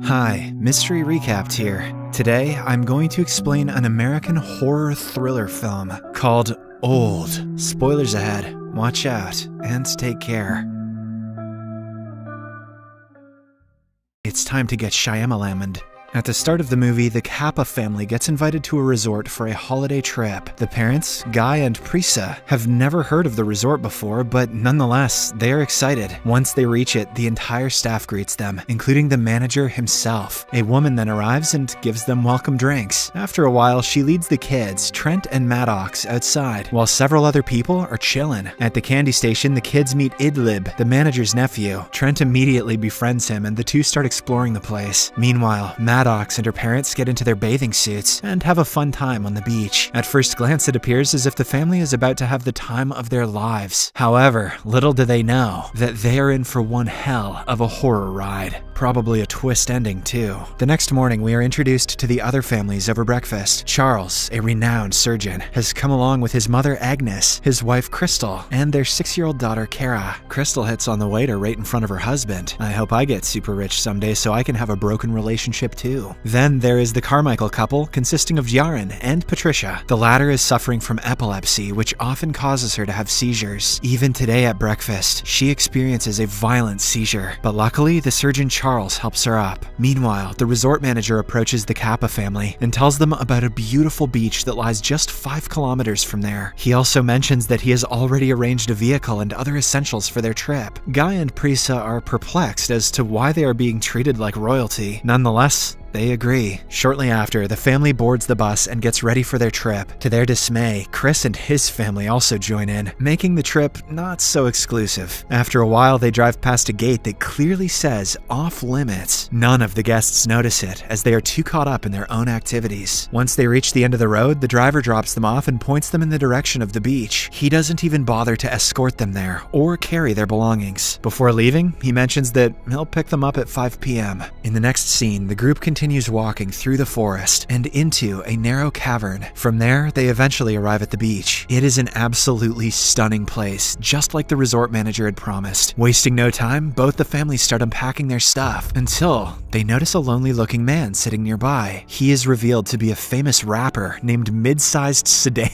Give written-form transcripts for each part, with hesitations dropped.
Hi, Mystery Recapped here. Today, I'm going to explain an American horror thriller film called Old. Spoilers ahead. Watch out and take care. It's time to get Shyamalan. At the start of the movie, the Kappa family gets invited to a resort for a holiday trip. The parents, Guy and Prisa, have never heard of the resort before, but nonetheless, they are excited. Once they reach it, the entire staff greets them, including the manager himself. A woman then arrives and gives them welcome drinks. After a while, she leads the kids, Trent and Maddox, outside, while several other people are chillin'. At the candy station, the kids meet Idlib, the manager's nephew. Trent immediately befriends him, and the two start exploring the place. Meanwhile, Maddox and her parents get into their bathing suits and have a fun time on the beach. At first glance, it appears as if the family is about to have the time of their lives. However, little do they know that they are in for one hell of a horror ride. Probably a twist ending, too. The next morning, we are introduced to the other families over breakfast. Charles, a renowned surgeon, has come along with his mother Agnes, his wife Crystal, and their 6-year-old daughter Kara. Crystal hits on the waiter right in front of her husband. I hope I get super rich someday so I can have a broken relationship too. Then there is the Carmichael couple, consisting of Yaron and Patricia. The latter is suffering from epilepsy, which often causes her to have seizures. Even today at breakfast, she experiences a violent seizure, but luckily the surgeon Charles helps her up. Meanwhile, the resort manager approaches the Kappa family and tells them about a beautiful beach that lies just 5 kilometers from there. He also mentions that he has already arranged a vehicle and other essentials for their trip. Guy and Prisa are perplexed as to why they are being treated like royalty. Nonetheless, they agree. Shortly after, the family boards the bus and gets ready for their trip. To their dismay, Chris and his family also join in, making the trip not so exclusive. After a while, they drive past a gate that clearly says off limits. None of the guests notice it, as they are too caught up in their own activities. Once they reach the end of the road, the driver drops them off and points them in the direction of the beach. He doesn't even bother to escort them there or carry their belongings. Before leaving, he mentions that he'll pick them up at 5 p.m. In the next scene, the group continues walking through the forest and into a narrow cavern. From there, they eventually arrive at the beach. It is an absolutely stunning place, just like the resort manager had promised. Wasting no time, both the families start unpacking their stuff until they notice a lonely-looking man sitting nearby. He is revealed to be a famous rapper named Mid-Sized Sedan.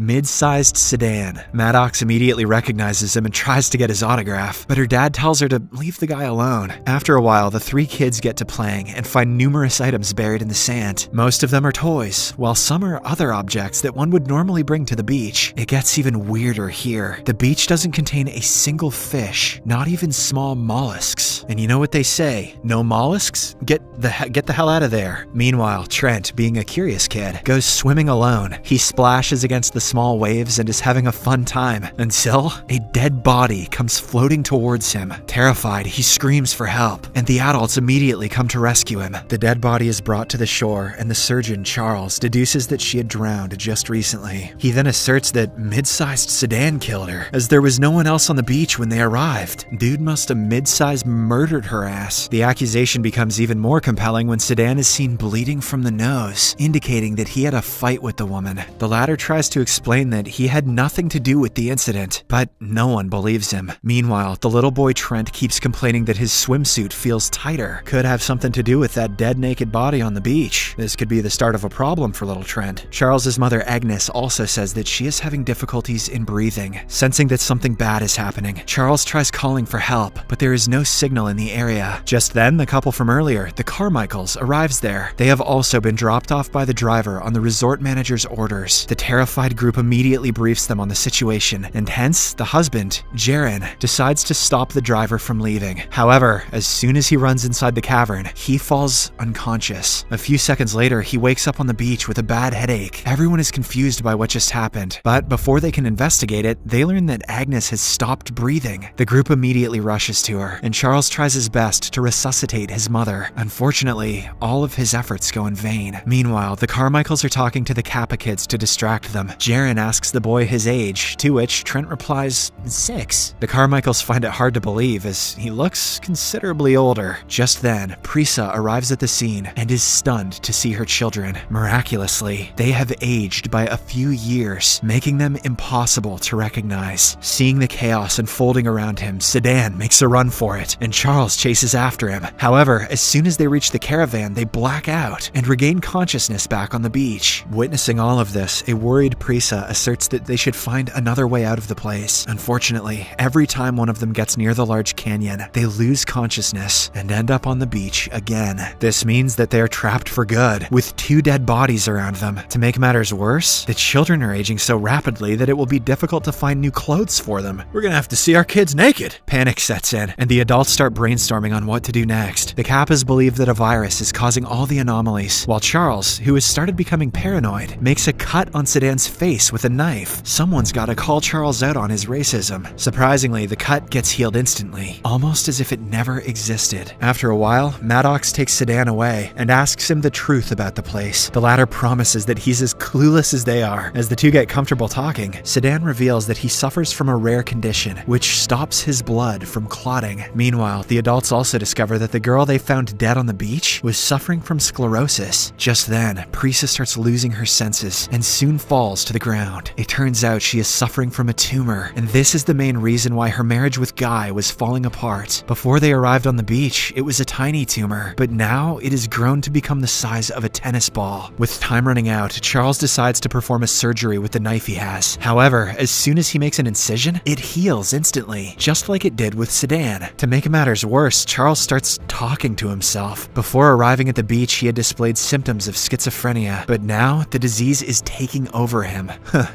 Mid-Sized Sedan. Maddox immediately recognizes him and tries to get his autograph, but her dad tells her to leave the guy alone. After a while, the 3 kids get to playing and find numerous items buried in the sand. Most of them are toys, while some are other objects that one would normally bring to the beach. It gets even weirder here. The beach doesn't contain a single fish, not even small mollusks. And you know what they say, no mollusks? Get the hell out of there. Meanwhile, Trent, being a curious kid, goes swimming alone. He splashes against the small waves and is having a fun time until a dead body comes floating towards him. Terrified, he screams for help, and the adults immediately come to rescue him. The dead body is brought to the shore, and the surgeon, Charles, deduces that she had drowned just recently. He then asserts that Mid-Sized Sedan killed her, as there was no one else on the beach when they arrived. Dude must have mid-size murdered her ass. The accusation becomes even more compelling when Sedan is seen bleeding from the nose, indicating that he had a fight with the woman. The latter tries to explain that he had nothing to do with the incident, but no one believes him. Meanwhile, the little boy Trent keeps complaining that his swimsuit feels tighter. Could have something to do with that dead naked body on the beach. This could be the start of a problem for little Trent. Charles's mother Agnes also says that she is having difficulties in breathing. Sensing that something bad is happening, Charles tries calling for help, but there is no signal in the area. Just then, the couple from earlier, the Carmichaels, arrives there. They have also been dropped off by the driver on the resort manager's orders. The terrified group immediately briefs them on the situation, and hence, the husband, Jaron, decides to stop the driver from leaving. However, as soon as he runs inside the cavern, he falls unconscious. A few seconds later, he wakes up on the beach with a bad headache. Everyone is confused by what just happened, but before they can investigate it, they learn that Agnes has stopped breathing. The group immediately rushes to her, and Charles tries his best to resuscitate his mother. Unfortunately, all of his efforts go in vain. Meanwhile, the Carmichaels are talking to the Kappa kids to distract them. Jaron Yaren asks the boy his age, to which Trent replies, 6. The Carmichaels find it hard to believe as he looks considerably older. Just then, Prisa arrives at the scene and is stunned to see her children. Miraculously, they have aged by a few years, making them impossible to recognize. Seeing the chaos unfolding around him, Sedan makes a run for it, and Charles chases after him. However, as soon as they reach the caravan, they black out and regain consciousness back on the beach. Witnessing all of this, a worried Prisa asserts that they should find another way out of the place. Unfortunately, every time one of them gets near the large canyon, they lose consciousness and end up on the beach again. This means that they are trapped for good, with 2 dead bodies around them. To make matters worse, the children are aging so rapidly that it will be difficult to find new clothes for them. We're gonna have to see our kids naked! Panic sets in, and the adults start brainstorming on what to do next. The Kappas believe that a virus is causing all the anomalies, while Charles, who has started becoming paranoid, makes a cut on Sedan's face with a knife. Someone's gotta call Charles out on his racism. Surprisingly, the cut gets healed instantly, almost as if it never existed. After a while, Maddox takes Sedan away and asks him the truth about the place. The latter promises that he's as clueless as they are. As the two get comfortable talking, Sedan reveals that he suffers from a rare condition, which stops his blood from clotting. Meanwhile, the adults also discover that the girl they found dead on the beach was suffering from sclerosis. Just then, Prisa starts losing her senses and soon falls to the ground. It turns out she is suffering from a tumor, and this is the main reason why her marriage with Guy was falling apart. Before they arrived on the beach, it was a tiny tumor, but now it has grown to become the size of a tennis ball. With time running out, Charles decides to perform a surgery with the knife he has. However, as soon as he makes an incision, it heals instantly, just like it did with Sedan. To make matters worse, Charles starts talking to himself. Before arriving at the beach, he had displayed symptoms of schizophrenia, but now the disease is taking over him.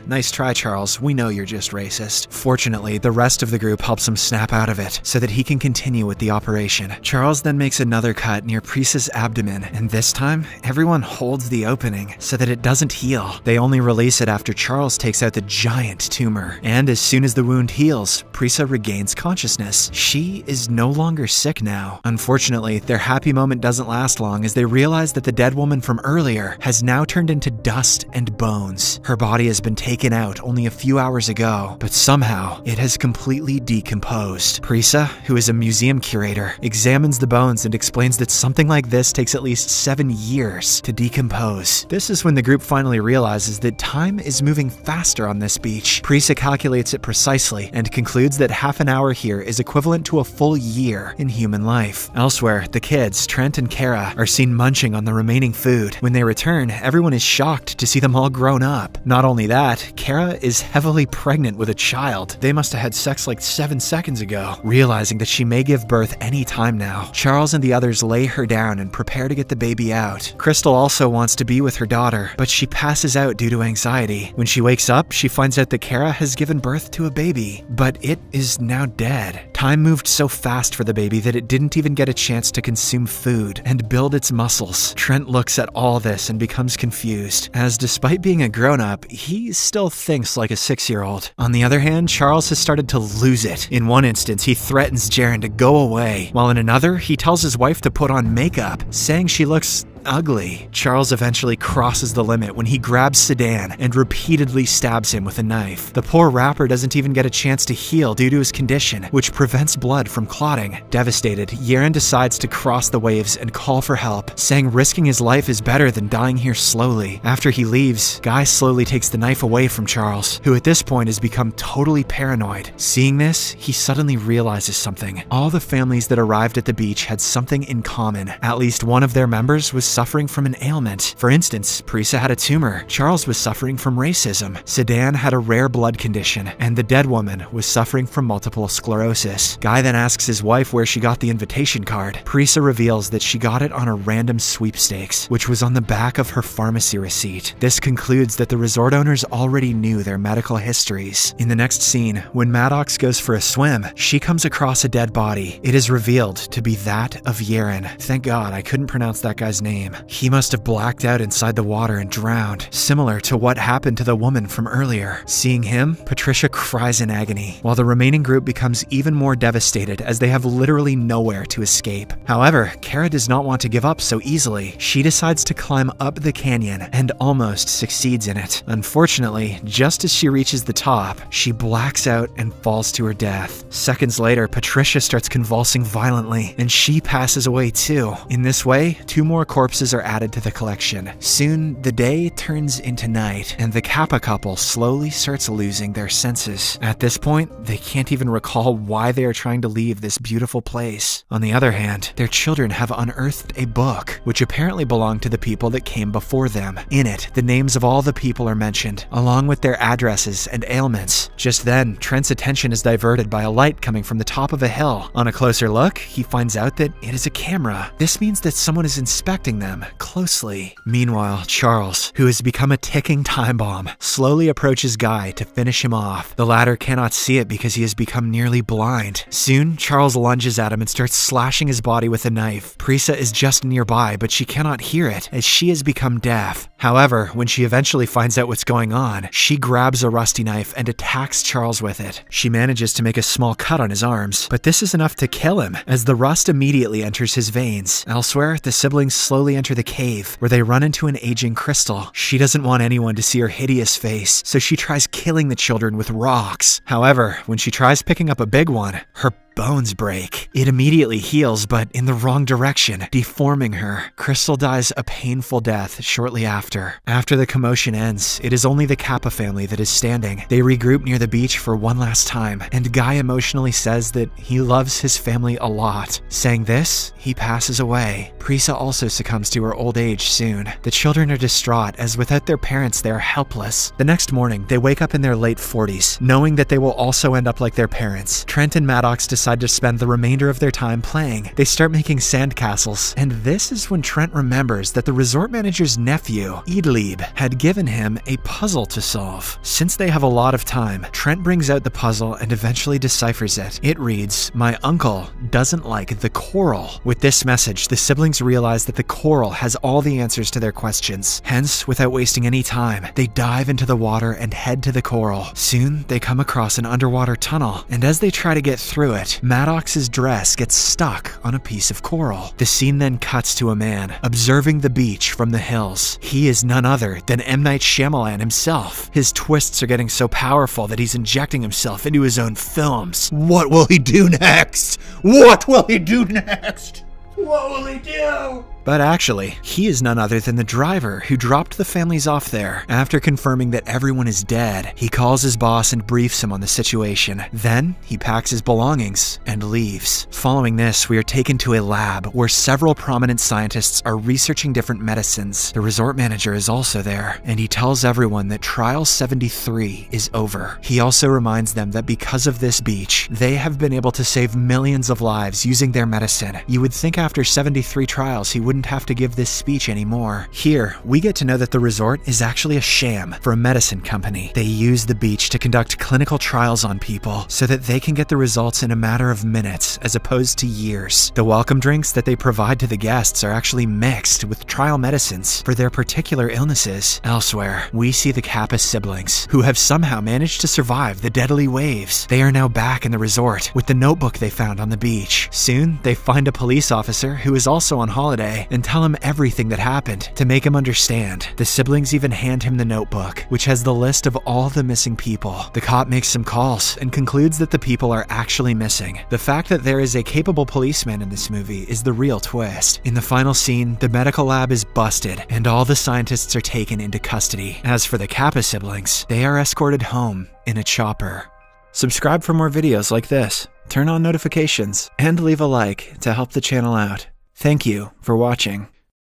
Nice try, Charles. We know you're just racist. Fortunately, the rest of the group helps him snap out of it so that he can continue with the operation. Charles then makes another cut near Prisa's abdomen, and this time, everyone holds the opening so that it doesn't heal. They only release it after Charles takes out the giant tumor, and as soon as the wound heals, Prisa regains consciousness. She is no longer sick now. Unfortunately, their happy moment doesn't last long as they realize that the dead woman from earlier has now turned into dust and bones. Her body has been taken out only a few hours ago, but somehow it has completely decomposed. Prisa, who is a museum curator, examines the bones and explains that something like this takes at least 7 years to decompose. This is when the group finally realizes that time is moving faster on this beach. Prisa calculates it precisely and concludes that half an hour here is equivalent to a full year in human life. Elsewhere, the kids, Trent and Kara, are seen munching on the remaining food. When they return, everyone is shocked to see them all grown up. Not only that, Kara is heavily pregnant with a child. They must have had sex like 7 seconds ago. Realizing that she may give birth any time now, Charles and the others lay her down and prepare to get the baby out. Crystal also wants to be with her daughter, but she passes out due to anxiety. When she wakes up, she finds out that Kara has given birth to a baby, but it is now dead. Time moved so fast for the baby that it didn't even get a chance to consume food and build its muscles. Trent looks at all this and becomes confused, as despite being a grown-up, he still thinks like a 6-year-old. On the other hand, Charles has started to lose it. In one instance, he threatens Jaren to go away, while in another, he tells his wife to put on makeup, saying she looks ugly. Charles eventually crosses the limit when he grabs Sedan and repeatedly stabs him with a knife. The poor rapper doesn't even get a chance to heal due to his condition, which prevents blood from clotting. Devastated, Yaren decides to cross the waves and call for help, saying risking his life is better than dying here slowly. After he leaves, Guy slowly takes the knife away from Charles, who at this point has become totally paranoid. Seeing this, he suddenly realizes something. All the families that arrived at the beach had something in common. At least one of their members was suffering from an ailment. For instance, Prisa had a tumor, Charles was suffering from racism, Sedan had a rare blood condition, and the dead woman was suffering from multiple sclerosis. Guy then asks his wife where she got the invitation card. Prisa reveals that she got it on a random sweepstakes, which was on the back of her pharmacy receipt. This concludes that the resort owners already knew their medical histories. In the next scene, when Maddox goes for a swim, she comes across a dead body. It is revealed to be that of Yaren. Thank God I couldn't pronounce that guy's name. shame. He must have blacked out inside the water and drowned, similar to what happened to the woman from earlier. Seeing him, Patricia cries in agony, while the remaining group becomes even more devastated as they have literally nowhere to escape. However, Kara does not want to give up so easily. She decides to climb up the canyon and almost succeeds in it. Unfortunately, just as she reaches the top, she blacks out and falls to her death. Seconds later, Patricia starts convulsing violently, and she passes away too. In this way, 2 more corpses are added to the collection. Soon, the day turns into night, and the Kappa couple slowly starts losing their senses. At this point, they can't even recall why they are trying to leave this beautiful place. On the other hand, their children have unearthed a book, which apparently belonged to the people that came before them. In it, the names of all the people are mentioned, along with their addresses and ailments. Just then, Trent's attention is diverted by a light coming from the top of a hill. On a closer look, he finds out that it is a camera. This means that someone is inspecting them closely. Meanwhile, Charles, who has become a ticking time bomb, slowly approaches Guy to finish him off. The latter cannot see it because he has become nearly blind. Soon, Charles lunges at him and starts slashing his body with a knife. Prisa is just nearby, but she cannot hear it as she has become deaf. However, when she eventually finds out what's going on, she grabs a rusty knife and attacks Charles with it. She manages to make a small cut on his arms, but this is enough to kill him as the rust immediately enters his veins. Elsewhere, the siblings slowly enter the cave where they run into an aging Crystal. She doesn't want anyone to see her hideous face, so she tries killing the children with rocks. However, when she tries picking up a big one, her bones break. It immediately heals, but in the wrong direction, deforming her. Crystal dies a painful death shortly after. After the commotion ends, it is only the Kappa family that is standing. They regroup near the beach for one last time, and Guy emotionally says that he loves his family a lot. Saying this, he passes away. Prisa also succumbs to her old age soon. The children are distraught as without their parents they are helpless. The next morning, they wake up in their late 40s, knowing that they will also end up like their parents. Trent and Maddox decide to spend the remainder of their time playing. They start making sandcastles, and this is when Trent remembers that the resort manager's nephew, Idlib, had given him a puzzle to solve. Since they have a lot of time, Trent brings out the puzzle and eventually deciphers it. It reads, "My uncle doesn't like the coral." With this message, the siblings realize that the coral has all the answers to their questions. Hence, without wasting any time, they dive into the water and head to the coral. Soon, they come across an underwater tunnel, and as they try to get through it, Maddox's dress gets stuck on a piece of coral. The scene then cuts to a man observing the beach from the hills. He is none other than M. Night Shyamalan himself. His twists are getting so powerful that he's injecting himself into his own films. What will he do next? What will he do next? What will he do? But actually, he is none other than the driver who dropped the families off there. After confirming that everyone is dead, he calls his boss and briefs him on the situation. Then, he packs his belongings and leaves. Following this, we are taken to a lab where several prominent scientists are researching different medicines. The resort manager is also there, and he tells everyone that Trial 73 is over. He also reminds them that because of this beach, they have been able to save millions of lives using their medicine. You would think after 73 trials he wouldn't have to give this speech anymore. Here, we get to know that the resort is actually a sham for a medicine company. They use the beach to conduct clinical trials on people so that they can get the results in a matter of minutes as opposed to years. The welcome drinks that they provide to the guests are actually mixed with trial medicines for their particular illnesses. Elsewhere, we see the Kappa siblings, who have somehow managed to survive the deadly waves. They are now back in the resort with the notebook they found on the beach. Soon, they find a police officer who is also on holiday and tell him everything that happened to make him understand. The siblings even hand him the notebook, which has the list of all the missing people. The cop makes some calls and concludes that the people are actually missing. The fact that there is a capable policeman in this movie is the real twist. In the final scene, the medical lab is busted and all the scientists are taken into custody. As for the Kappa siblings, they are escorted home in a chopper. Subscribe for more videos like this, turn on notifications, and leave a like to help the channel out. Thank you for watching.